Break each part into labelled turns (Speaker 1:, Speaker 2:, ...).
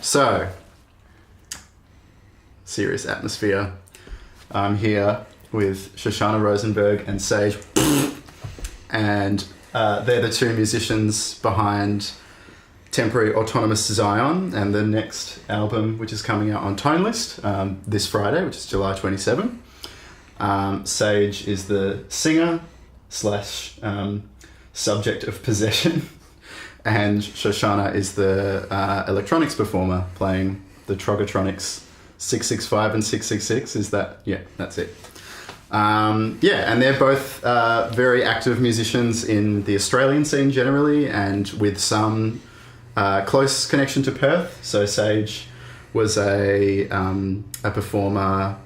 Speaker 1: So, serious atmosphere. I'm here with Shoshana Rosenberg and Sage, and they're the two musicians behind Temporary Autonomous Zion and the next album, which is coming out on Tone List this Friday, which is July 27. Sage is the singer / subject of possession, and Shoshana is the electronics performer playing the Trogotronics 665 and 666. Is that? Yeah, that's it. And they're both very active musicians in the Australian scene generally, and with some close connection to Perth. So Sage was a performer,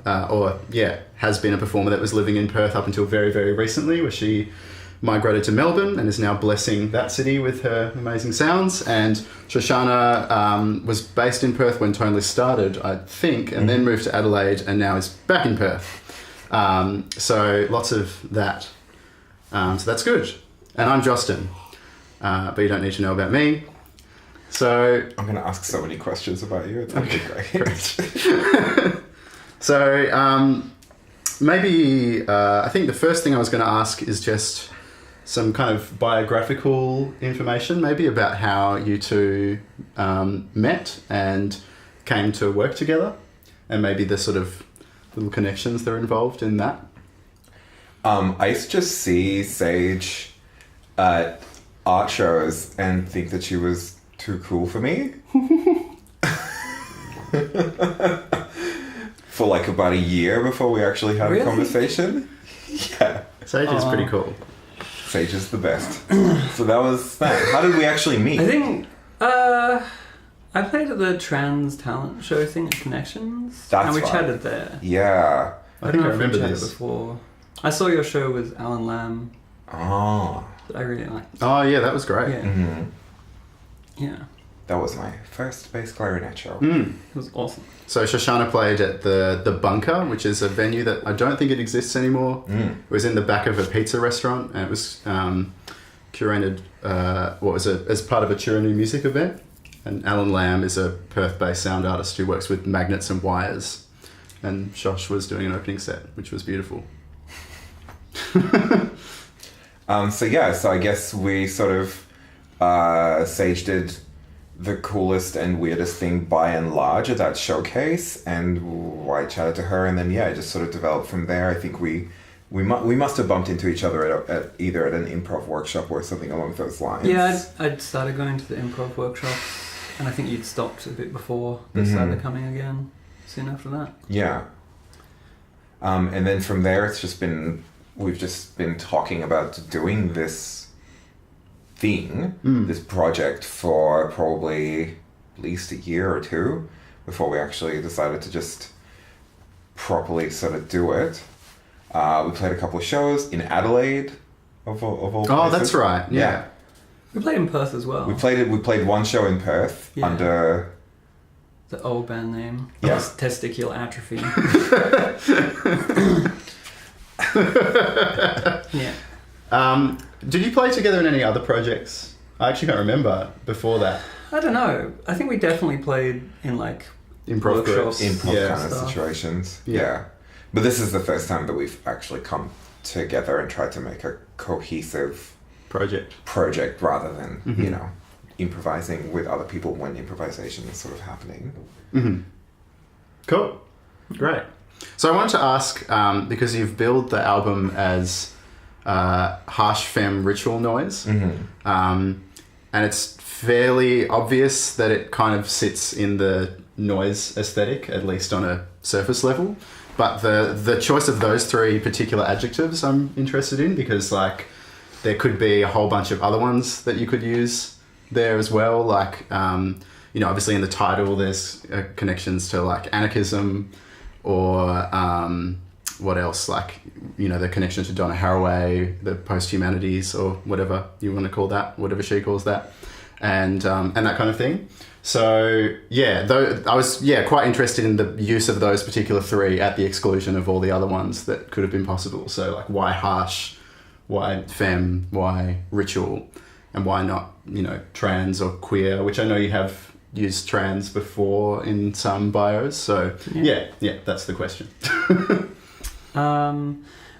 Speaker 1: has been a performer that was living in Perth up until very, very recently, where she migrated to Melbourne and is now blessing that city with her amazing sounds. And Shoshana was based in Perth when Tone List started, I think, and then moved to Adelaide and now is back in Perth. So lots of that. So that's good. And I'm Justin, but you don't need to know about me. So
Speaker 2: I'm going to ask so many questions about you. It's going to be great.
Speaker 1: So maybe I think the first thing I was going to ask is just some kind of biographical information, maybe about how you two met and came to work together, and maybe the sort of little connections that are involved in that.
Speaker 2: I used to just see Sage at art shows and think that she was too cool for me. For like about a year before we actually had a conversation. Yeah.
Speaker 1: Sage is pretty cool.
Speaker 2: Sage is the best. So that was that. How did we actually meet?
Speaker 3: I think I played at the Trans Talent Show thing at Connections.
Speaker 2: That's
Speaker 3: and we
Speaker 2: right.
Speaker 3: chatted there.
Speaker 2: Yeah.
Speaker 1: I think I
Speaker 3: if we
Speaker 1: remember
Speaker 3: chatted
Speaker 1: this.
Speaker 3: before. I saw your show with Alan Lamb
Speaker 2: Oh.
Speaker 3: that I really liked.
Speaker 1: Oh yeah, that was great.
Speaker 3: Yeah.
Speaker 2: Mm-hmm.
Speaker 3: Yeah.
Speaker 2: That was my first bass clarinet show.
Speaker 3: It was awesome.
Speaker 1: So Shoshana played at the Bunker, which is a venue that I don't think it exists anymore. It was in the back of a pizza restaurant, and it was curated as part of a Chiranu music event. And Alan Lamb is a Perth-based sound artist who works with magnets and wires. And Shosh was doing an opening set, which was beautiful.
Speaker 2: So I guess we sort of Sage did the coolest and weirdest thing by and large at that showcase, and I chatted to her, and then it just sort of developed from there. I think we must have bumped into each other at either at an improv workshop or something along those lines.
Speaker 3: Yeah, I'd started going to the improv workshops, and I think you'd stopped a bit before they started coming again soon after that.
Speaker 2: Yeah. And then from there, we've just been talking about doing this thing, this project, for probably at least a year or two before we actually decided to just properly sort of do it. We played a couple of shows in Adelaide, of all
Speaker 1: Oh,
Speaker 2: places.
Speaker 1: that's right. Yeah.
Speaker 3: We played in Perth as well.
Speaker 2: We played one show in Perth under
Speaker 3: the old band name.
Speaker 2: Yeah.
Speaker 3: Was Testicular Atrophy. Yeah.
Speaker 1: Did you play together in any other projects? I actually can't remember before that.
Speaker 3: I don't know. I think we definitely played in like
Speaker 1: Improv
Speaker 3: workshops.
Speaker 1: groups.
Speaker 2: improv
Speaker 1: Yeah.
Speaker 2: kind of
Speaker 3: Stuff.
Speaker 2: situations.
Speaker 1: Yeah.
Speaker 2: Yeah. But this is the first time that we've actually come together and tried to make a cohesive project rather than, improvising with other people when improvisation is sort of happening.
Speaker 1: Mm-hmm. Cool. Great. So I wanted to ask, because you've billed the album as harsh femme ritual noise, and it's fairly obvious that it kind of sits in the noise aesthetic, at least on a surface level. But the choice of those three particular adjectives I'm interested in, because like there could be a whole bunch of other ones that you could use there as well. Like, obviously in the title there's connections to like anarchism, or what else? Like, the connection to Donna Haraway, the post-humanities, or whatever you want to call that, whatever she calls that, and that kind of thing. So I was quite interested in the use of those particular three at the exclusion of all the other ones that could have been possible. So like, why harsh, why femme, why ritual, and why not trans or queer, which I know you have used trans before in some bios. So yeah, that's the question.
Speaker 3: Well,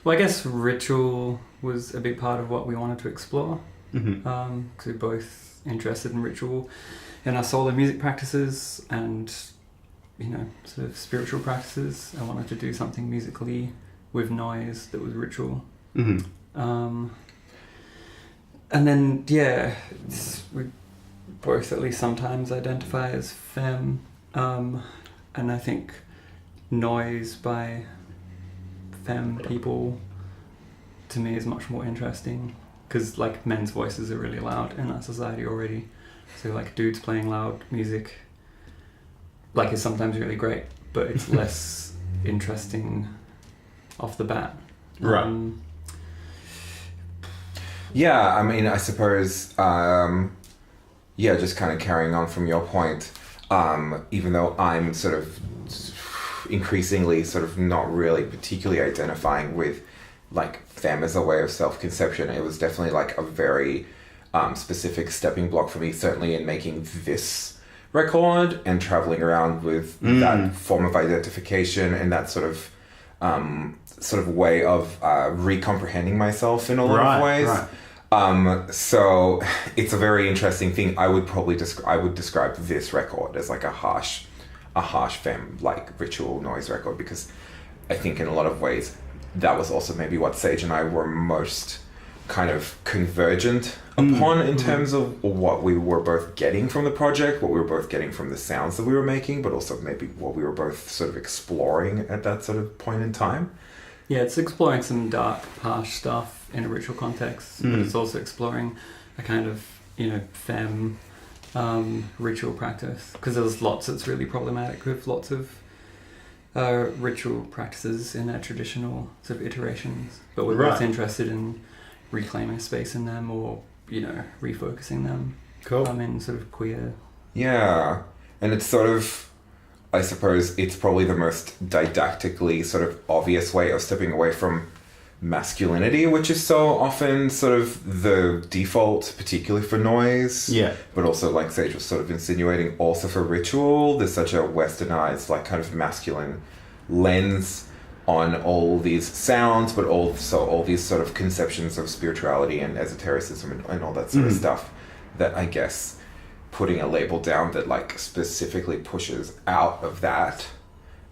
Speaker 3: I guess ritual was a big part of what we wanted to explore. Because we're both interested in ritual in our solo music practices and, you know, sort of spiritual practices. I wanted to do something musically with noise that was ritual. And then, we both at least sometimes identify as femme. And I think noise by femme people to me is much more interesting because like men's voices are really loud in our society already, so like dudes playing loud music like is sometimes really great, but it's less interesting off the bat.
Speaker 1: Right.
Speaker 2: Yeah, I mean, I suppose, just kind of carrying on from your point, even though I'm sort of increasingly sort of not really particularly identifying with like femme as a way of self-conception, it was definitely like a very specific stepping block for me, certainly in making this record and traveling around with that form of identification and that sort of way of recomprehending myself in a lot of ways. Right. So it's a very interesting thing. I would probably describe this record as like a harsh femme like ritual noise record, because I think in a lot of ways that was also maybe what Sage and I were most kind of convergent upon in terms of what we were both getting from the project, what we were both getting from the sounds that we were making, but also maybe what we were both sort of exploring at that sort of point in time.
Speaker 3: Yeah, it's exploring some dark, harsh stuff in a ritual context, but it's also exploring a kind of, you know, femme ritual practice, because there's lots that's really problematic with lots of ritual practices in their traditional sort of iterations, but we're both interested in reclaiming space in them, or, you know, refocusing them.
Speaker 1: Cool.
Speaker 3: In sort of queer.
Speaker 2: Yeah, and it's sort of, I suppose it's probably the most didactically sort of obvious way of stepping away from masculinity, which is so often sort of the default, particularly for noise.
Speaker 1: Yeah.
Speaker 2: But also, like Sage was sort of insinuating, also for ritual, there's such a westernized, like kind of masculine lens on all these sounds, but also all these sort of conceptions of spirituality and esotericism and all that sort of stuff, that I guess putting a label down that like specifically pushes out of that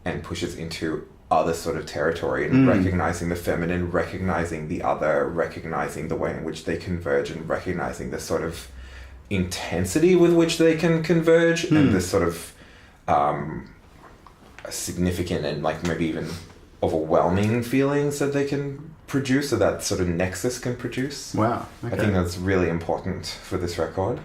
Speaker 2: and pushes into other sort of territory, and recognizing the feminine, recognizing the other, recognizing the way in which they converge, and recognizing the sort of intensity with which they can converge, and the sort of significant and like maybe even overwhelming feelings that they can produce, or that sort of nexus can produce.
Speaker 1: Wow. Okay.
Speaker 2: I think that's really important for this record.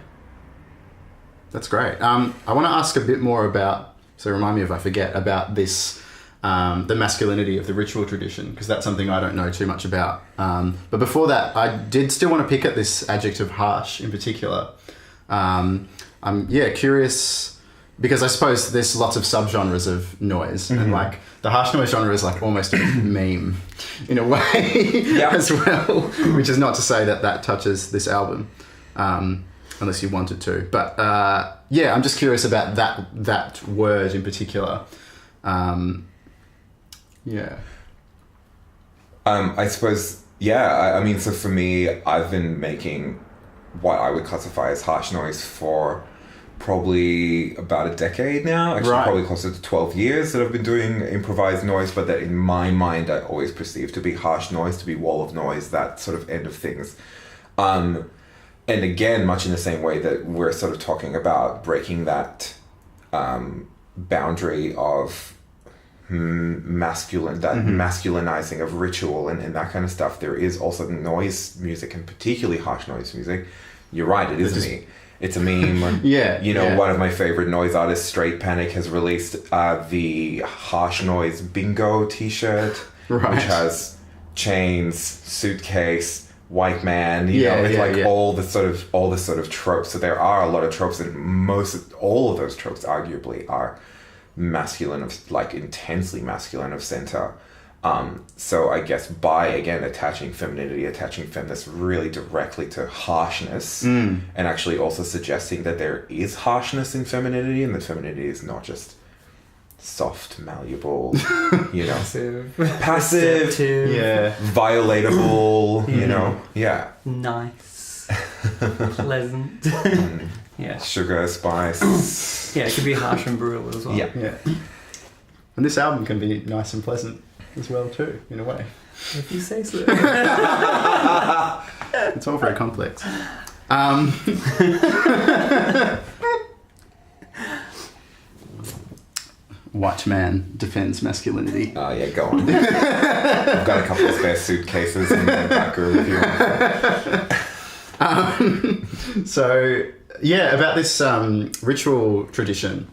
Speaker 1: That's great. I want to ask a bit more about, so remind me if I forget, about this, the masculinity of the ritual tradition, because that's something I don't know too much about. But before that, I did still want to pick at this adjective harsh in particular. I'm curious, because I suppose there's lots of subgenres of noise, and like the harsh noise genre is like almost a meme in a way as well, which is not to say that that touches this album, unless you wanted to. But I'm just curious about that word in particular.
Speaker 2: I suppose, I mean, so for me, I've been making what I would classify as harsh noise for probably about a decade now. Actually, probably closer to 12 years that I've been doing improvised noise, but that in my mind I always perceive to be harsh noise, to be wall of noise, that sort of end of things. And again, much in the same way that we're sort of talking about breaking that boundary of masculinizing of ritual and that kind of stuff, there is also noise music, and particularly harsh noise music. You're right, it is it's a meme. One of my favorite noise artists, Straight Panic, has released the Harsh Noise Bingo t-shirt, which has chains, suitcase, white man, all the sort of tropes. So there are a lot of tropes, and all of those tropes arguably are masculine, of like intensely masculine of center. So I guess by, again, attaching femininity, attaching femness really directly to harshness, and actually also suggesting that there is harshness in femininity, and that femininity is not just soft, malleable, you know, passive,
Speaker 3: receptive,
Speaker 1: Yeah.
Speaker 2: violatable, you know, yeah.
Speaker 3: nice, pleasant. Yeah.
Speaker 2: Sugar, spice.
Speaker 3: Yeah, it could be harsh and brutal as well.
Speaker 2: Yeah.
Speaker 1: Yeah. And this album can be nice and pleasant as well too, in a way.
Speaker 3: If you say so.
Speaker 1: It's all very complex. White man defends masculinity.
Speaker 2: Oh, yeah, go on. I've got a couple of spare suitcases in the back room if you want.
Speaker 1: So, yeah, about this ritual tradition.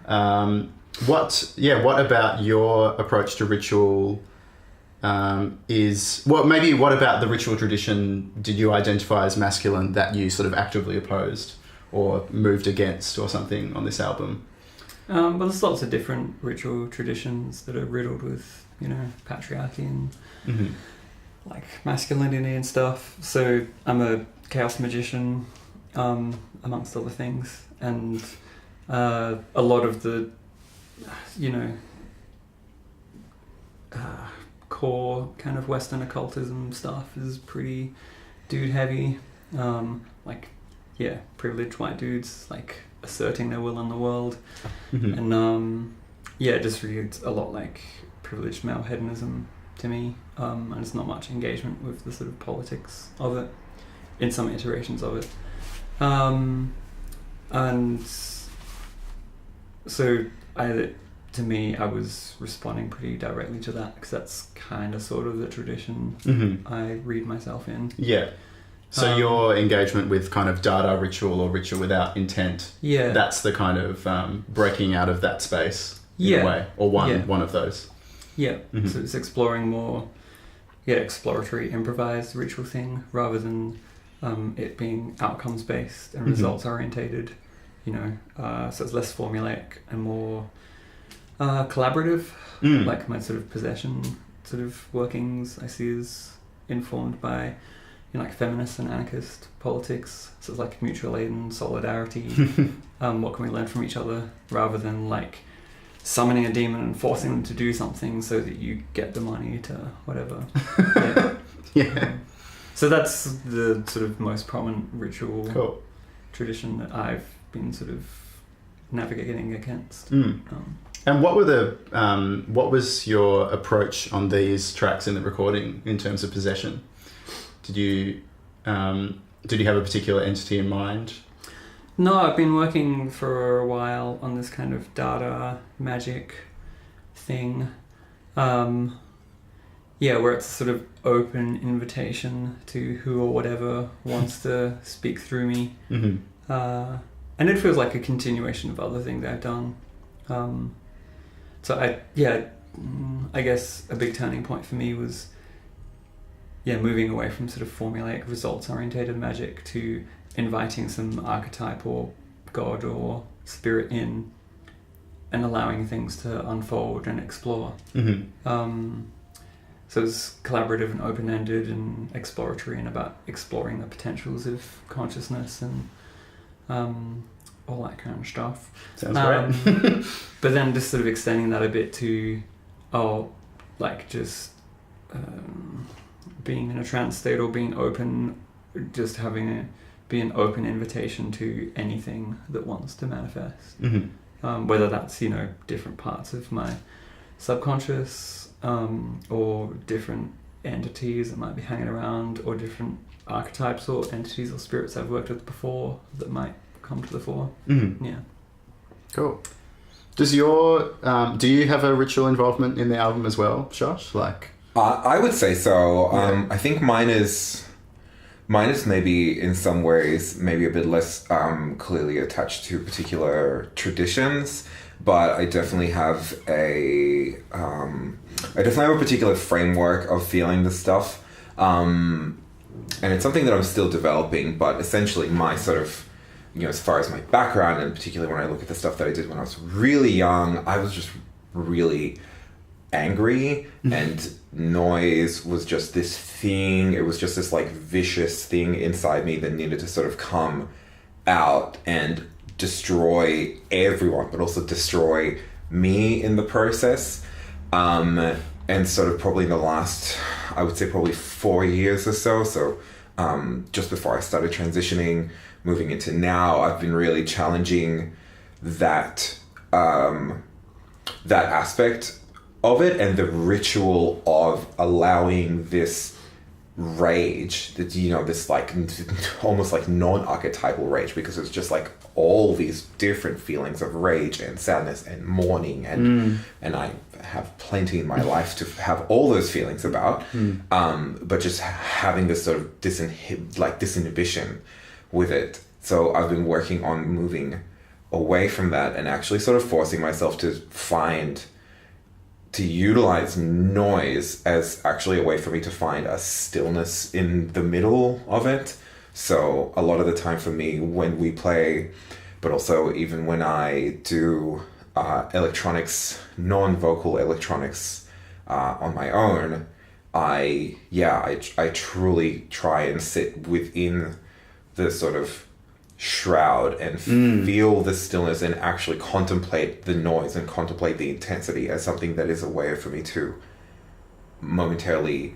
Speaker 1: What about your approach to ritual what about the ritual tradition did you identify as masculine that you sort of actively opposed or moved against or something on this album?
Speaker 3: Well, there's lots of different ritual traditions that are riddled with, you know, patriarchy and like masculinity and stuff. So I'm a chaos magician, amongst other things, and a lot of the, you know, core kind of Western occultism stuff is pretty dude heavy. Privileged white dudes like asserting their will in the world, and it just reads a lot like privileged male hedonism to me, and it's not much engagement with the sort of politics of it in some iterations of it, and so to me, I was responding pretty directly to that because that's kind of sort of the tradition I read myself in.
Speaker 1: Yeah. So your engagement with kind of dada ritual or ritual without intent, that's the kind of breaking out of that space in a way, or one of those. Yeah.
Speaker 3: So it's exploring more, exploratory, improvised ritual thing rather than it being outcomes based and results orientated. You know, so it's less formulaic and more collaborative. Like my sort of possession sort of workings I see as informed by, you know, like feminist and anarchist politics. So it's like mutual aid and solidarity. What can we learn from each other, rather than like summoning a demon and forcing them to do something so that you get the money to whatever. So that's the sort of most prominent ritual tradition that I've been sort of navigating against.
Speaker 1: And what was your approach on these tracks in the recording in terms of possession? Did you have a particular entity in mind?
Speaker 3: No, I've been working for a while on this kind of dada magic thing. Where it's a sort of open invitation to who or whatever wants to speak through me. And it feels like a continuation of other things I've done. I guess a big turning point for me was moving away from sort of formulaic results orientated magic to inviting some archetype or god or spirit in and allowing things to unfold and explore. So it's collaborative and open-ended and exploratory and about exploring the potentials of consciousness and all that kind of stuff.
Speaker 1: Sounds great.
Speaker 3: But then just sort of extending that a bit to being in a trance state or being open, just having be an open invitation to anything that wants to manifest. Whether that's, you know, different parts of my subconscious, or different entities that might be hanging around, or different archetypes or entities or spirits I've worked with before that might come to the fore.
Speaker 1: Cool. Does your do you have a ritual involvement in the album as well, Josh?
Speaker 2: I would say so. I think mine is maybe in some ways maybe a bit less clearly attached to particular traditions, but I definitely have a particular framework of feeling this stuff, and it's something that I'm still developing. But essentially, my sort of, you know, as far as my background, and particularly when I look at the stuff that I did when I was really young, I was just really angry and noise was just this thing. It was just this like vicious thing inside me that needed to sort of come out and destroy everyone, but also destroy me in the process. And sort of probably in the last, I would say probably 4 years or so, just before I started transitioning, moving into now, I've been really challenging that that aspect of it, and the ritual of allowing this rage, that, you know, this like almost like non-archetypal rage, because it's just like all these different feelings of rage and sadness and mourning and I have plenty in my life to have all those feelings about, but just having this sort of disinhibition with it. So I've been working on moving away from that and actually sort of forcing myself to utilize noise as actually a way for me to find a stillness in the middle of it. So a lot of the time for me when we play, but also even when I do electronics, non-vocal electronics on my own, I truly try and sit within the sort of shroud and feel the stillness and actually contemplate the noise and contemplate the intensity as something that is a way for me to momentarily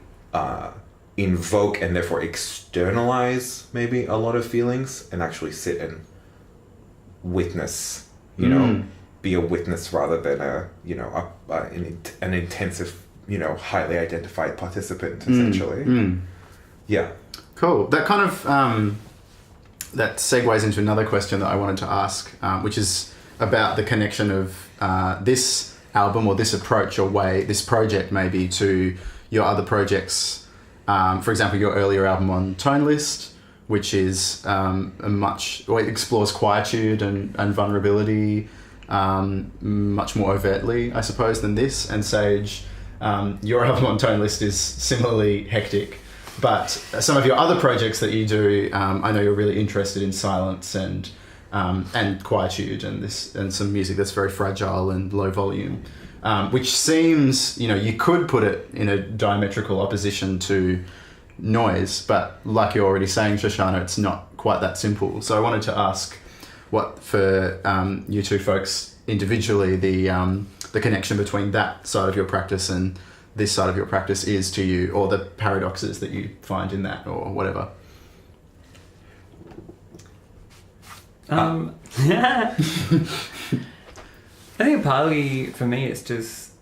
Speaker 2: invoke and therefore externalize maybe a lot of feelings and actually sit and witness, you know, be a witness rather than an intensive, you know, highly identified participant essentially. Yeah.
Speaker 1: Cool. That kind of that segues into another question that I wanted to ask, which is about the connection of this album or this approach or way, this project maybe, to your other projects. For example, your earlier album on Tone List, which is it explores quietude and vulnerability much more overtly, I suppose, than this. And Sage, your album on Tone List is similarly hectic. But some of your other projects that you do, I know you're really interested in silence and quietude and some music that's very fragile and low volume, which seems, you know, you could put it in a diametrical opposition to noise, but like you're already saying, Shoshana, it's not quite that simple. So I wanted to ask what, for you two folks individually, the connection between that side of your practice and this side of your practice is to you, or the paradoxes that you find in that, or whatever.
Speaker 3: I think partly for me it's just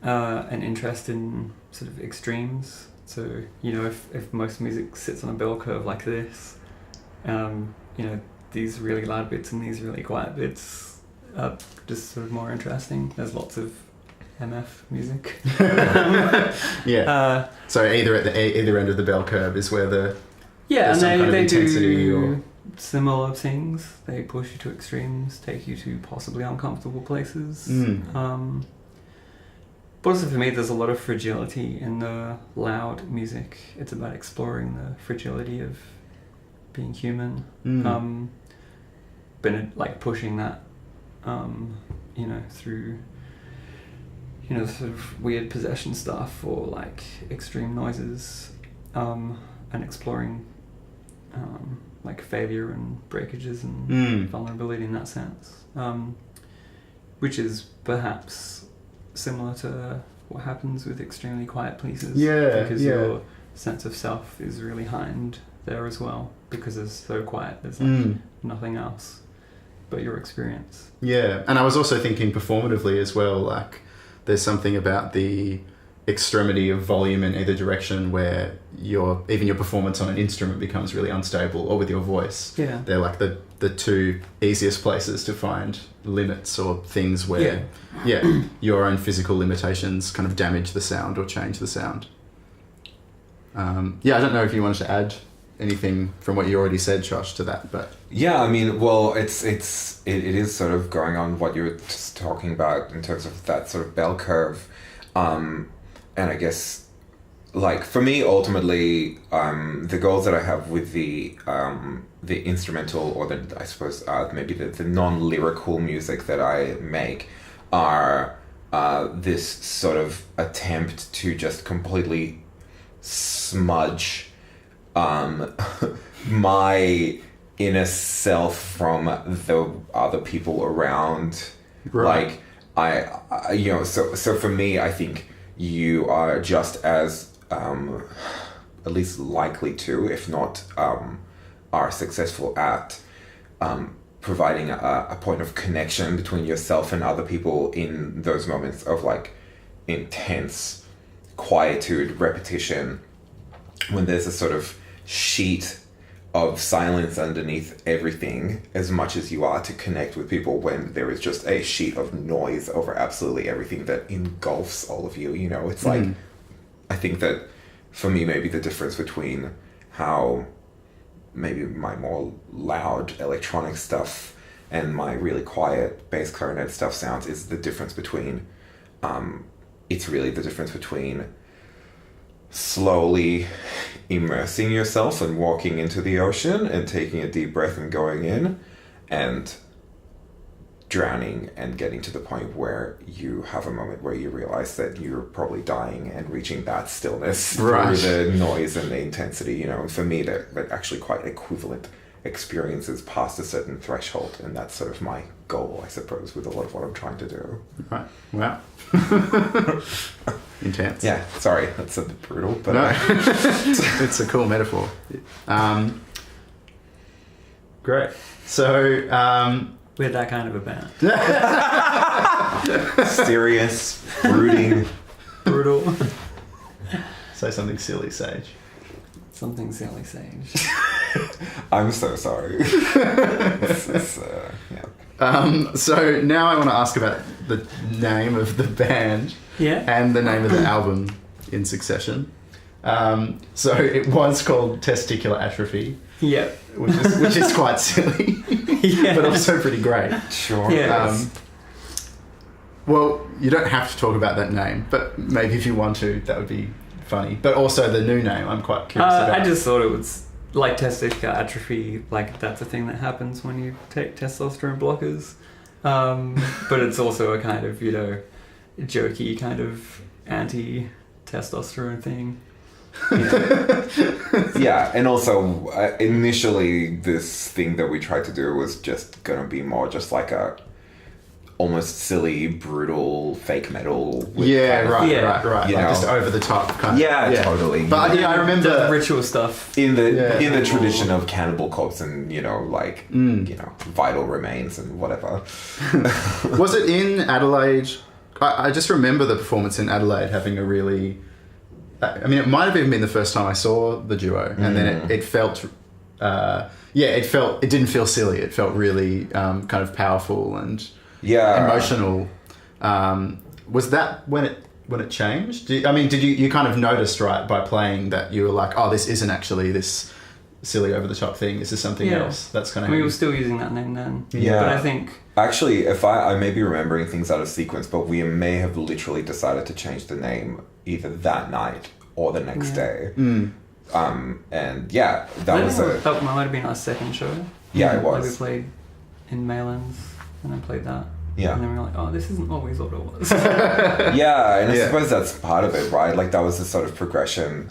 Speaker 3: an interest in sort of extremes. So, you know, if most music sits on a bell curve like this, you know, these really loud bits and these really quiet bits are just sort of more interesting. There's lots of MF music.
Speaker 1: Yeah. So either at either end of the bell curve is where
Speaker 3: and they do similar things. They push you to extremes, take you to possibly uncomfortable places. But also for me, there's a lot of fragility in the loud music. It's about exploring the fragility of being human. But like pushing that, you know, through, you know, sort of weird possession stuff or like extreme noises, and exploring like failure and breakages and vulnerability in that sense, which is perhaps similar to what happens with extremely quiet pieces. Because your sense of self is really heightened there as well, because it's so quiet. There's like nothing else but your experience. Yeah,
Speaker 1: and I was also thinking performatively as well, like there's something about the extremity of volume in either direction where even your performance on an instrument becomes really unstable, or with your voice.
Speaker 3: Yeah.
Speaker 1: They're like the two easiest places to find limits or things where your own physical limitations kind of damage the sound or change the sound. I don't know if you wanted to add anything from what you already said, Josh, to that, but
Speaker 2: yeah, I mean, well, it is sort of going on what you were just talking about in terms of that sort of bell curve, and I guess, like for me, ultimately, the goals that I have with the instrumental, or maybe the non-lyrical music that I make are this sort of attempt to just completely smudge my inner self from the other people around.
Speaker 1: Right.
Speaker 2: Like I you know, so for me, I think you are just as at least likely to, if not are successful at providing a point of connection between yourself and other people in those moments of like intense quietude, repetition, when there's a sort of sheet of silence underneath everything, as much as you are to connect with people when there is just a sheet of noise over absolutely everything that engulfs all of you. You know, it's like, I think that for me, maybe the difference between how maybe my more loud electronic stuff and my really quiet bass clarinet stuff sounds is the difference between, it's really the difference between slowly immersing yourself and walking into the ocean and taking a deep breath and going in, and drowning and getting to the point where you have a moment where you realize that you're probably dying and reaching that stillness
Speaker 1: Right.
Speaker 2: through the noise and the intensity, you know. And for me, they're actually quite equivalent experiences past a certain threshold, and that's sort of my goal, I suppose, with a lot of what I'm trying to do.
Speaker 1: Right. Wow. Intense.
Speaker 2: Yeah, sorry, that's a bit brutal, but
Speaker 1: No. It's a cool metaphor. Great. So,
Speaker 3: We're that kind of a band.
Speaker 2: serious, brooding.
Speaker 3: Brutal.
Speaker 1: say something silly, Sage.
Speaker 3: Something silly sage.
Speaker 2: I'm so sorry. Yeah.
Speaker 1: So now I want to ask about the name of the band
Speaker 3: Yeah.
Speaker 1: and the name of the album in succession. So it was called Testicular Atrophy,
Speaker 3: Yeah.
Speaker 1: which is quite silly,
Speaker 3: Yeah.
Speaker 1: but also pretty great.
Speaker 2: Sure.
Speaker 3: Yeah.
Speaker 1: Well, you don't have to talk about that name, but maybe if you want to, that would be funny. But also the new name, I'm quite curious about.
Speaker 3: I just thought it was like testicular atrophy, like that's a thing that happens when you take testosterone blockers. But it's also a kind of, you know, jokey kind of anti-testosterone thing.
Speaker 2: Yeah, and also initially this thing that we tried to do was just gonna be more just like a almost silly, brutal fake metal. With
Speaker 1: Yeah,
Speaker 2: kind of-
Speaker 1: right,
Speaker 3: Yeah.
Speaker 1: right.
Speaker 2: You
Speaker 1: Like
Speaker 2: know.
Speaker 1: just over the top kind
Speaker 2: Yeah,
Speaker 1: of.
Speaker 2: totally.
Speaker 1: But yeah, I
Speaker 3: The
Speaker 1: remember.
Speaker 3: ritual stuff.
Speaker 2: in the
Speaker 1: Yeah.
Speaker 2: tradition of Cannibal Corpse and, you know, like you know, Vital Remains and whatever.
Speaker 1: Was it in Adelaide? I just remember the performance in Adelaide having a really. I mean, it might have even been the first time I saw the duo, and then it felt. It didn't feel silly. It felt really kind of powerful and
Speaker 2: Yeah.
Speaker 1: emotional. Was that when it changed? Did you kind of noticed, right, by playing that you were like, oh, this isn't actually this silly over the top thing. This is something
Speaker 3: Yeah.
Speaker 1: else. That's kind
Speaker 3: I
Speaker 1: of.
Speaker 3: mean, we were still using that name then.
Speaker 2: Yeah.
Speaker 3: But I think
Speaker 2: Actually, if I may be remembering things out of sequence, but we may have literally decided to change the name either that night or the next day. And yeah, that was
Speaker 3: that might have been our second show.
Speaker 2: Yeah, it
Speaker 3: Like
Speaker 2: was.
Speaker 3: we played in Maylands and I played that.
Speaker 2: Yeah.
Speaker 3: And then we were like, oh, this isn't what we thought it was.
Speaker 2: Yeah, and I
Speaker 1: Yeah.
Speaker 2: suppose that's part of it, right? Like that was the sort of progression,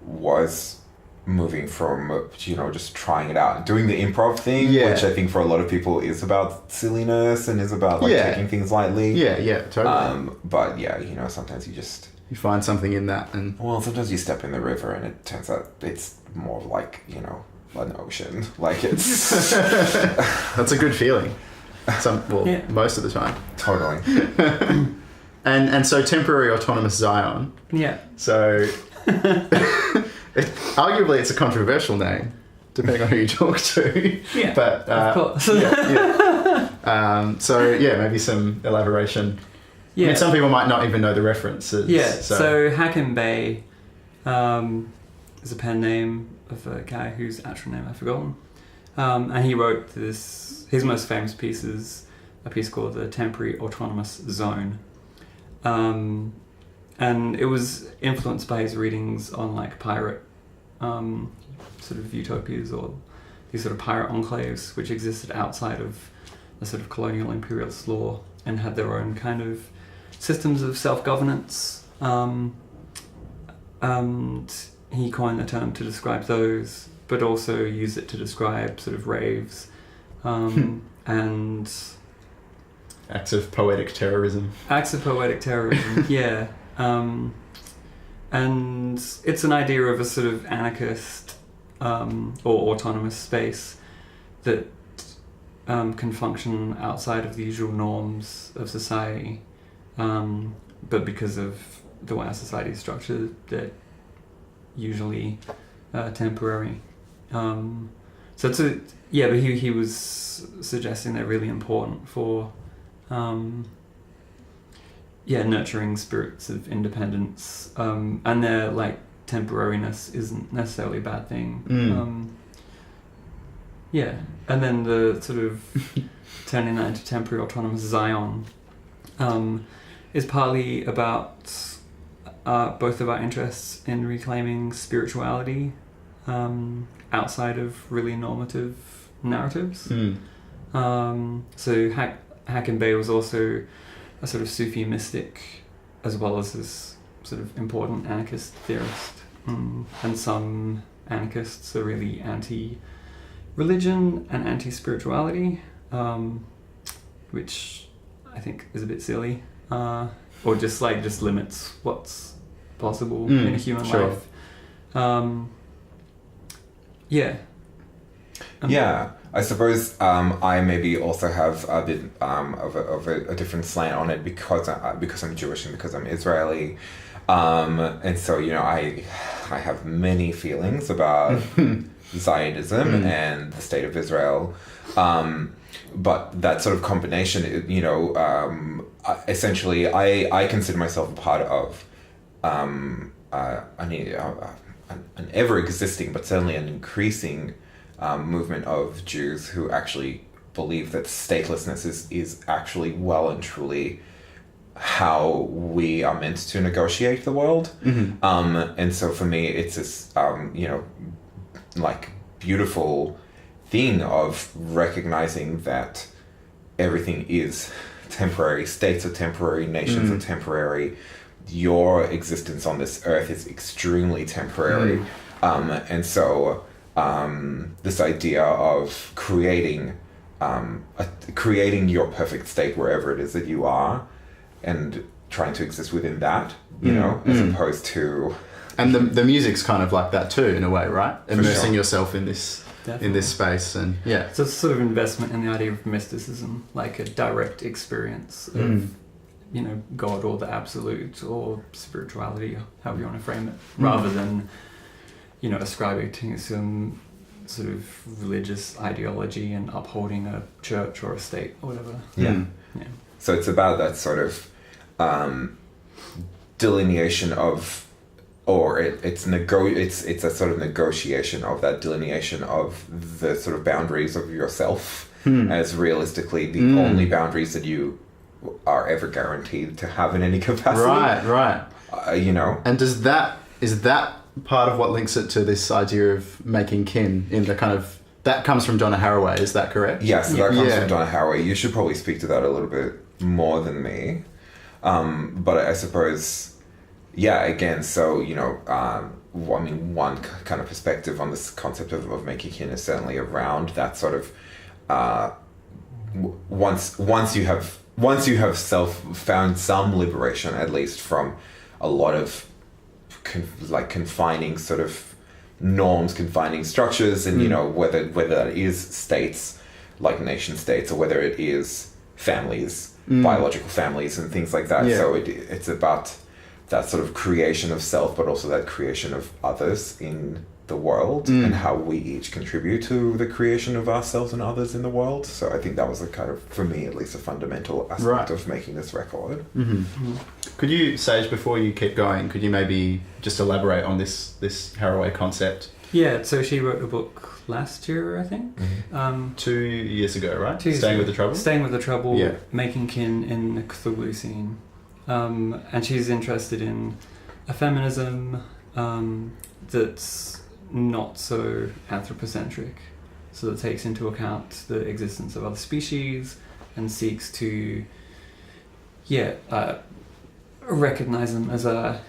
Speaker 2: was moving from, you know, just trying it out, doing the improv thing,
Speaker 1: Yeah.
Speaker 2: which I think for a lot of people is about silliness and is about like
Speaker 1: Yeah.
Speaker 2: taking things lightly.
Speaker 1: Yeah, totally.
Speaker 2: But yeah, you know, sometimes you just,
Speaker 1: You find something in that, and
Speaker 2: well, sometimes you step in the river and it turns out it's more like, you know, an ocean. Like it's
Speaker 1: that's a good feeling.
Speaker 3: Yeah.
Speaker 1: Most of the time.
Speaker 2: totally.
Speaker 1: And so temporary autonomous Zion.
Speaker 3: Yeah.
Speaker 1: So arguably it's a controversial name, depending on who you talk to.
Speaker 3: Yeah,
Speaker 1: But
Speaker 3: of course.
Speaker 1: So yeah, maybe some elaboration.
Speaker 3: Yeah.
Speaker 1: I mean, some people might not even know the references.
Speaker 3: Yeah, so Hakim Bey is a pen name of a guy whose actual name I've forgotten. And he wrote his most famous piece is a piece called The Temporary Autonomous Zone. And it was influenced by his readings on like pirate sort of utopias or these sort of pirate enclaves which existed outside of the sort of colonial imperialist law and had their own kind of systems of self-governance. And he coined the term to describe those, but also used it to describe sort of raves and
Speaker 1: acts of poetic terrorism.
Speaker 3: Yeah. And it's an idea of a sort of anarchist or autonomous space that can function outside of the usual norms of society, but because of the way our society is structured, they're usually temporary. So it's but he was suggesting they're really important for nurturing spirits of independence, and their like temporariness isn't necessarily a bad thing. And then the sort of turning that into temporary autonomous Zion is partly about both of our interests in reclaiming spirituality outside of really normative narratives. So Hakim Bey was also a sort of Sufi mystic, as well as this sort of important anarchist theorist. And some anarchists are really anti-religion and anti-spirituality, which I think is a bit silly, or just limits what's possible in a human life.
Speaker 2: I suppose I maybe also have a bit of a different slant on it because I'm Jewish and because I'm Israeli, and so I have many feelings about Zionism and the state of Israel, but that sort of combination, essentially, I consider myself a part of an ever-existing, but certainly an increasing movement of Jews who actually believe that statelessness is actually well and truly how we are meant to negotiate the world. And so for me, it's this, beautiful thing of recognizing that everything is temporary. States are temporary, nations are temporary. Your existence on this earth is extremely temporary. And so this idea of creating your perfect state wherever it is that you are and trying to exist within that, as opposed to...
Speaker 1: And the music's kind of like that too, in a way, right? Immersing
Speaker 2: sure.
Speaker 1: yourself in this space, and
Speaker 3: So it's sort of investment in the idea of mysticism, like a direct experience of God or the absolute or spirituality, however you want to frame it, rather than ascribing to some sort of religious ideology and upholding a church or a state or whatever.
Speaker 2: So it's about that sort of delineation of, or it's a sort of negotiation of that delineation of the sort of boundaries of yourself as realistically the only boundaries that you are ever guaranteed to have in any capacity.
Speaker 1: Right. And is that part of what links it to this idea of making kin in the kind of... That comes from Donna Haraway, is that correct?
Speaker 2: Yes, that comes from Donna Haraway. You should probably speak to that a little bit more than me. But I suppose... again, so, one kind of perspective on this concept of making kin is certainly around that sort of, once you have found some liberation, at least from a lot of confining sort of norms, confining structures, and, whether that is states, like nation states, or whether it is families, biological families and things like that. So it's about that sort of creation of self, but also that creation of others in the world, and how we each contribute to the creation of ourselves and others in the world. So I think that was a kind of, for me at least, a fundamental aspect of making this record.
Speaker 1: Could you, Sage, before you keep going, could you maybe just elaborate on this Haraway concept?
Speaker 3: Yeah, so she wrote a book last year, I think.
Speaker 1: 2 years ago, right?
Speaker 3: 2 years
Speaker 1: Staying
Speaker 3: ago.
Speaker 1: with the Trouble?
Speaker 3: Staying with the Trouble, Making Kin in the Cthulhu scene. And she's interested in a feminism that's not so anthropocentric, so that takes into account the existence of other species and seeks to recognize them as a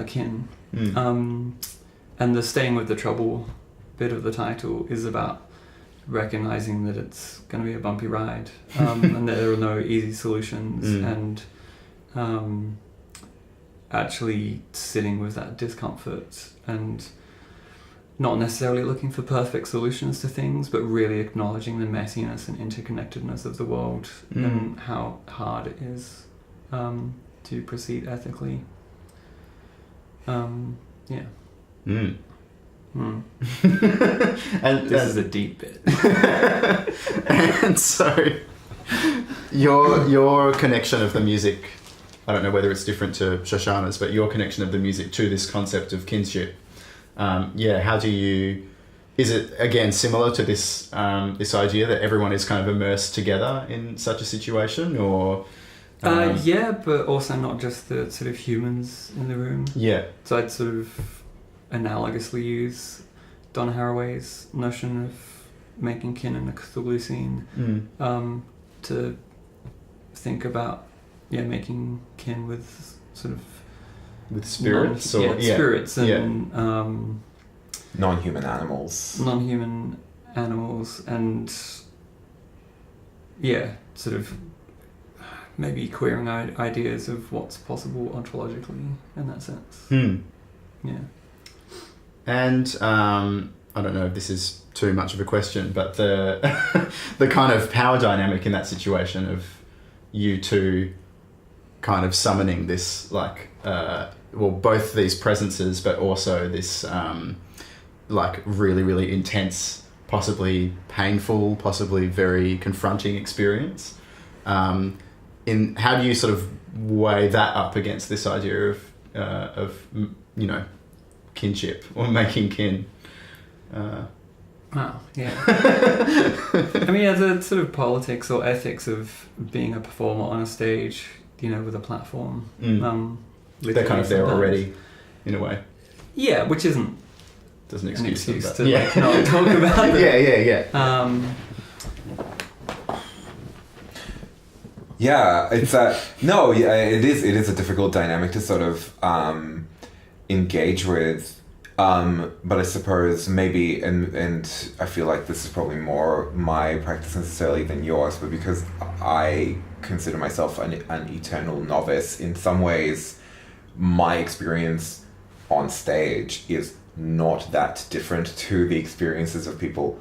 Speaker 3: kin. And the staying with the trouble bit of the title is about recognizing that it's going to be a bumpy ride, and that there are no easy solutions, and actually sitting with that discomfort and not necessarily looking for perfect solutions to things, but really acknowledging the messiness and interconnectedness of the world and how hard it is to proceed ethically. And this is a deep bit.
Speaker 1: And so your connection of the music, I don't know whether it's different to Shoshana's, but your connection of the music to this concept of kinship, how do you, is it again similar to this this idea that everyone is kind of immersed together in such a situation, or
Speaker 3: but also not just the sort of humans in the room. So I'd sort of analogously use Donna Haraway's notion of making kin in a Cthulhu scene, to think about making kin with sort of
Speaker 1: with spirits
Speaker 3: spirits and
Speaker 2: non-human animals
Speaker 3: and sort of maybe queering ideas of what's possible ontologically in that sense.
Speaker 1: And I don't know if this is too much of a question, but the the kind of power dynamic in that situation of you two kind of summoning this, like, both these presences, but also this, like, really, really intense, possibly painful, possibly very confronting experience. In how do you sort of weigh that up against this idea of kinship or making kin?
Speaker 3: I mean, the sort of politics or ethics of being a performer on a stage, with a platform.
Speaker 1: They're kind of there already, in a way.
Speaker 3: Yeah, which doesn't
Speaker 1: excuse
Speaker 3: to
Speaker 1: them,
Speaker 3: not talk about it.
Speaker 2: It's it is a difficult dynamic to sort of engage with. But I suppose maybe, and I feel like this is probably more my practice necessarily than yours, but because I consider myself an eternal novice, in some ways, my experience on stage is not that different to the experiences of people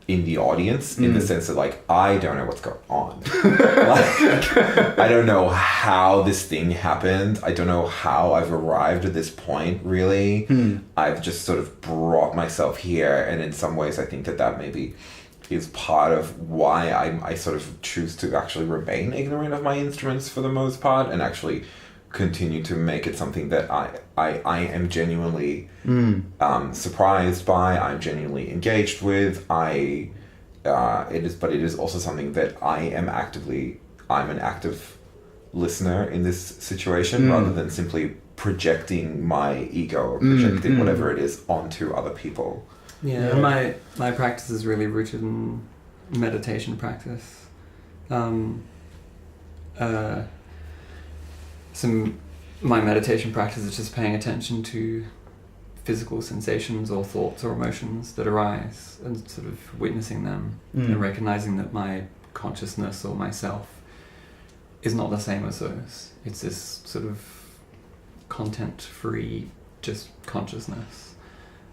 Speaker 2: in the audience, in the sense that, like, I don't know what's going on. Like, I don't know how this thing happened. I don't know how I've arrived at this point, really. I've just sort of brought myself here, and in some ways I think that maybe is part of why I sort of choose to actually remain ignorant of my instruments for the most part, and actually continue to make it something that I am genuinely surprised by, I'm genuinely engaged with. It is also something that I'm an active listener in this situation, rather than simply projecting my ego or projecting whatever it is onto other people.
Speaker 3: And my practice is really rooted in meditation practice. My meditation practice is just paying attention to physical sensations or thoughts or emotions that arise, and sort of witnessing them and recognizing that my consciousness or myself is not the same as those. It's this sort of content-free, just consciousness.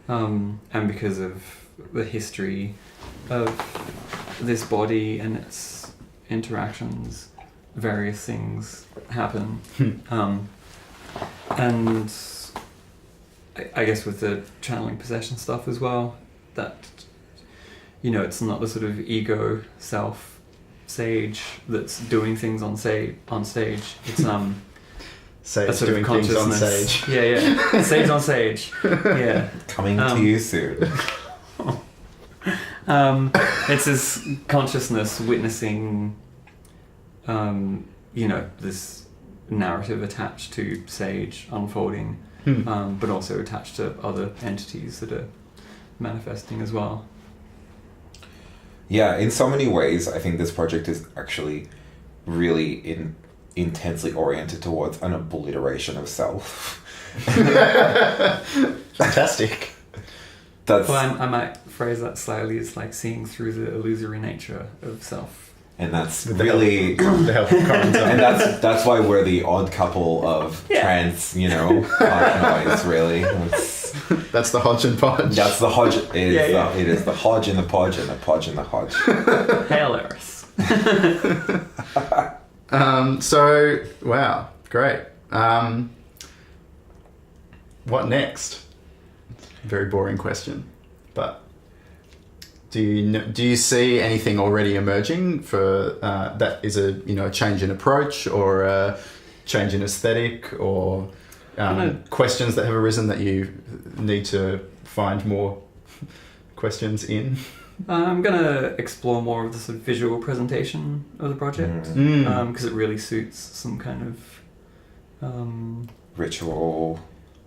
Speaker 3: And because of the history of this body and its interactions, various things happen. And I guess with the channeling possession stuff as well, that, it's not the sort of ego self sage that's doing things on stage. It's
Speaker 1: Sage
Speaker 3: a sort
Speaker 1: doing
Speaker 3: of
Speaker 1: things on
Speaker 3: consciousness.
Speaker 1: stage.
Speaker 3: Sage on sage. Yeah.
Speaker 2: Coming to you soon.
Speaker 3: It's this consciousness witnessing, this narrative attached to Sage unfolding, but also attached to other entities that are manifesting as well. Yeah,
Speaker 2: in so many ways, I think this project is actually really intensely oriented towards an obliteration of self.
Speaker 1: Fantastic.
Speaker 2: That's
Speaker 3: Well, I might phrase that slightly as like seeing through the illusory nature of self.
Speaker 2: and that's
Speaker 1: With the
Speaker 2: really
Speaker 1: The help of Corin's
Speaker 2: and that's why we're the odd couple of
Speaker 3: Yeah.
Speaker 2: trans, noise, really.
Speaker 1: That's the hodge and podge.
Speaker 2: That's the hodge. It is the hodge and the podge and the podge and the hodge.
Speaker 3: Hilarious.
Speaker 1: So, wow, great. What next? Very boring question, but do you see anything already emerging for that is a change in approach or a change in aesthetic or questions that have arisen that you need to find more questions in?
Speaker 3: I'm gonna explore more of the sort of visual presentation of the project
Speaker 1: Mm.
Speaker 3: because it really suits some kind of
Speaker 2: Ritual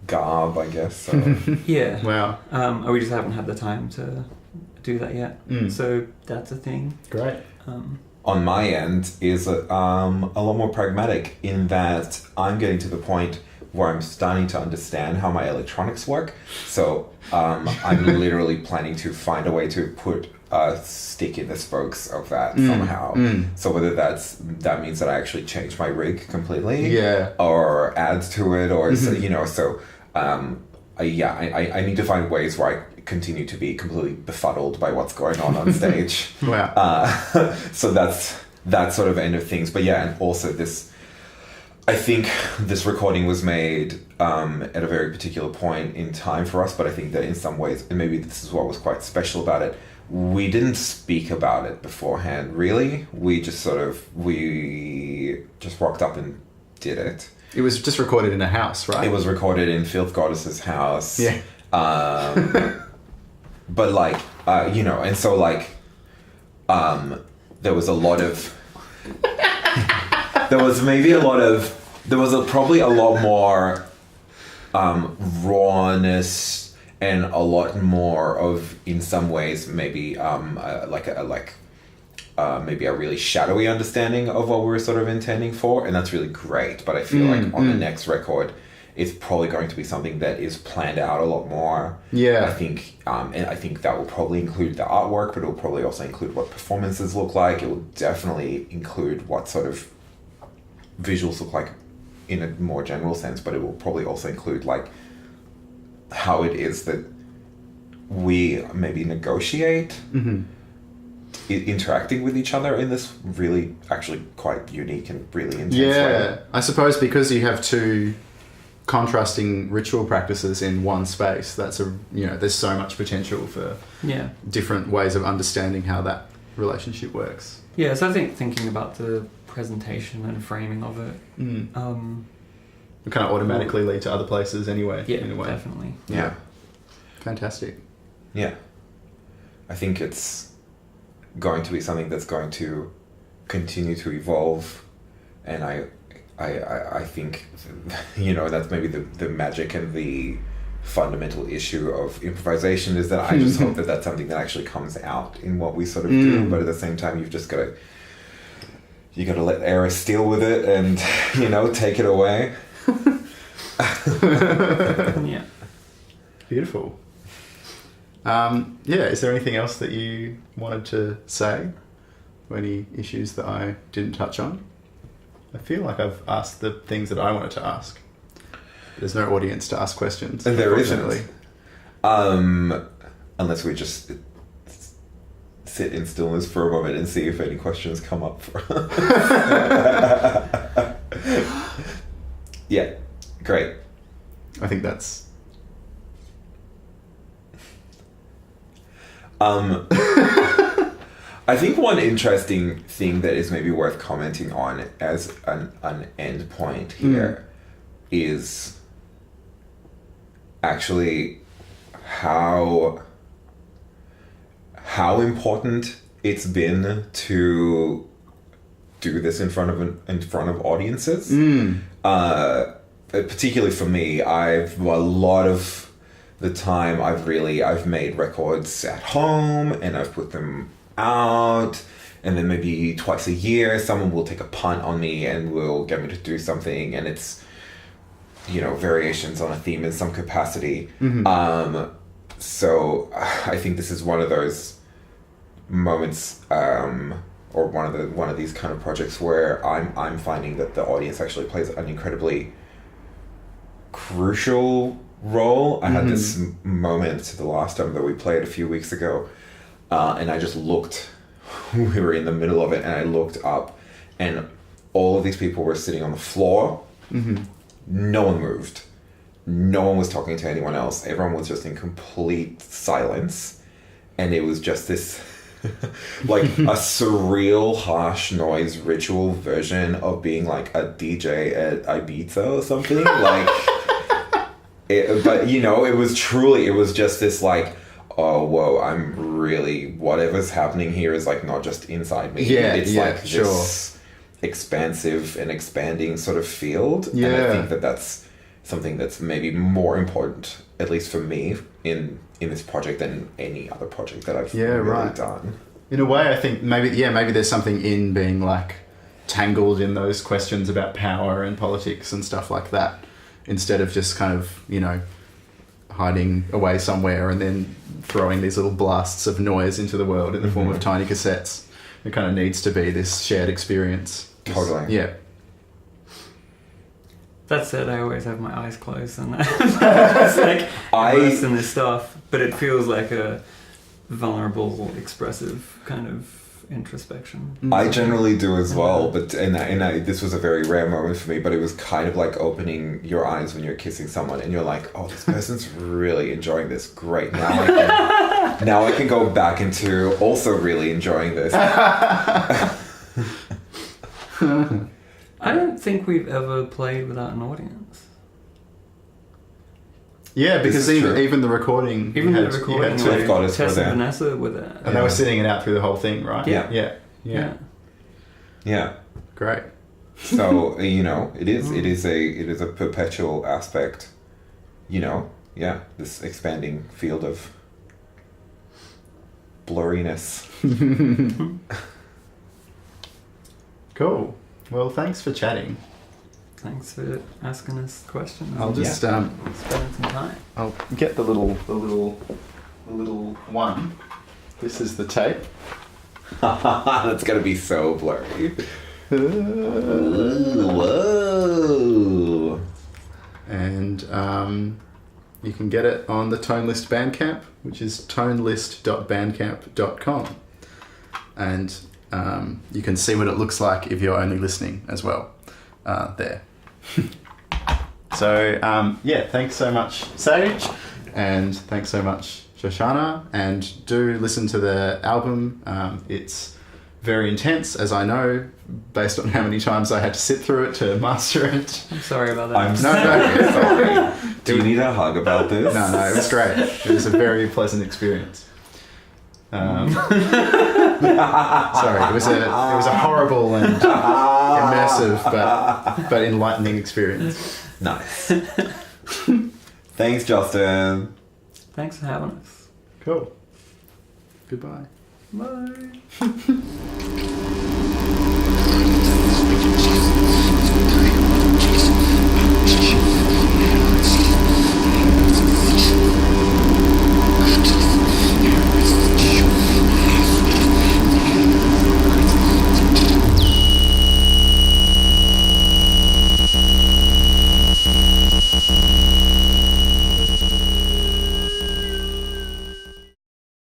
Speaker 2: garb, I guess. So.
Speaker 3: yeah.
Speaker 1: Wow,
Speaker 3: We just haven't had the time to do that yet. So that's a thing.
Speaker 1: great.
Speaker 2: On my end is a lot more pragmatic in that I'm getting to the point where I'm starting to understand how my electronics work. So I'm literally planning to find a way to put a stick in the spokes of that somehow. So whether that means that I actually change my rig completely,
Speaker 1: Yeah.
Speaker 2: or add to it, or I need to find ways where I continue to be completely befuddled by what's going on stage.
Speaker 1: Wow.
Speaker 2: So that's that sort of end of things. But yeah, and also I think this recording was made at a very particular point in time for us, but I think that in some ways, and maybe this is what was quite special about it, we didn't speak about it beforehand, really. We just rocked up and did it.
Speaker 1: It was just recorded in a house, right?
Speaker 2: It was recorded in Filth Goddess's house.
Speaker 1: Yeah.
Speaker 2: But and so there was a lot of there was probably a lot more rawness and a lot more of, in some ways, maybe maybe a really shadowy understanding of what we were sort of intending for, and that's really great. But I feel like on the next record, it's probably going to be something that is planned out a lot more.
Speaker 1: Yeah.
Speaker 2: I think, and I think that will probably include the artwork, but it will probably also include what performances look like. It will definitely include what sort of visuals look like in a more general sense, but it will probably also include how it is that we maybe negotiate interacting with each other in this really actually quite unique and really intense way.
Speaker 1: I suppose because you have two contrasting ritual practices in one space, there's so much potential for different ways of understanding how that relationship works.
Speaker 3: Yeah, so I think thinking about the presentation and framing of it.
Speaker 1: It kind of automatically lead to other places anyway.
Speaker 3: Yeah,
Speaker 1: in a way.
Speaker 3: definitely.
Speaker 2: Yeah.
Speaker 1: Fantastic.
Speaker 2: Yeah. I think it's going to be something that's going to continue to evolve, and I think that's maybe the magic and the fundamental issue of improvisation is that I just hope that that's something that actually comes out in what we sort of do, but at the same time you've just got to let Eris deal with it and take it away.
Speaker 3: Yeah.
Speaker 1: Beautiful. Is there anything else that you wanted to say? Or any issues that I didn't touch on? I feel like I've asked the things that I wanted to ask. There's no audience to ask questions.
Speaker 2: And there
Speaker 1: unfortunately.
Speaker 2: isn't. Unless we just sit in stillness for a moment and see if any questions come up for us. Yeah, great.
Speaker 1: I think that's...
Speaker 2: I think one interesting thing that is maybe worth commenting on as an end point here is actually how important it's been to do this in front of audiences. Particularly for me, a lot of the time I've made records at home and I've put them out and then maybe twice a year someone will take a punt on me and will get me to do something, and it's, you know, variations on a theme in some capacity. So I think this is one of those moments, or one of these kind of projects where I'm finding that the audience actually plays an incredibly crucial role. I had this moment the last time that we played a few weeks ago, and I just looked. We were in the middle of it, and I looked up, and all of these people were sitting on the floor. No one moved. No one was talking to anyone else. Everyone was just in complete silence. And it was just this, like, a surreal, harsh noise ritual version of being, like, a DJ at Ibiza or something. Like, but, you know, it was just this, like, oh, whoa, I'm really, whatever's happening here is, like, not just inside me. It's like this expansive and expanding sort of field. And I think that that's something that's maybe more important, at least for me, in this project than any other project that I've really done.
Speaker 1: In a way, I think maybe there's something in being, like, tangled in those questions about power and politics and stuff like that, instead of just kind of, you know, hiding away somewhere and then throwing these little blasts of noise into the world in the form of tiny cassettes. It kind of needs to be this shared experience.
Speaker 2: Totally.
Speaker 1: Yeah.
Speaker 3: That said, I always have my eyes closed and I'm just like immersed in this stuff. But it feels like a vulnerable, expressive kind of introspection.
Speaker 2: I generally do as well, but this was a very rare moment for me, but it was kind of like opening your eyes when you're kissing someone and you're like, oh, this person's really enjoying this. Great. Now I can go back into also really enjoying this.
Speaker 3: I don't think we've ever played without an audience.
Speaker 1: Yeah, because even the recording...
Speaker 3: Even the recording,
Speaker 2: Tess and
Speaker 3: Vanessa were there.
Speaker 1: And they were sitting it out through the whole thing, right?
Speaker 3: Yeah.
Speaker 2: Yeah.
Speaker 1: Great.
Speaker 2: So, you know, it is a perpetual aspect, you know, this expanding field of blurriness.
Speaker 1: Cool. Well, thanks for chatting.
Speaker 3: Thanks for asking us questions.
Speaker 1: I'll just
Speaker 3: spending some time.
Speaker 1: I'll get the little one. This is the tape.
Speaker 2: That's gonna be so blurry.
Speaker 1: Whoa. And you can get it on the Tonelist Bandcamp, which is tonelist.bandcamp.com. And you can see what it looks like if you're only listening as well there. So, thanks so much, Sage, and thanks so much, Shoshana, and do listen to the album. It's very intense, as I know, based on how many times I had to sit through it to master it.
Speaker 3: I'm sorry about that.
Speaker 2: I'm sorry. Do you need a hug about this?
Speaker 1: No, it was great. It was a very pleasant experience. Sorry, it was a horrible and immersive but enlightening experience.
Speaker 2: Nice. Thanks, Justin.
Speaker 3: Thanks for having us.
Speaker 1: Cool. Goodbye.
Speaker 3: Bye.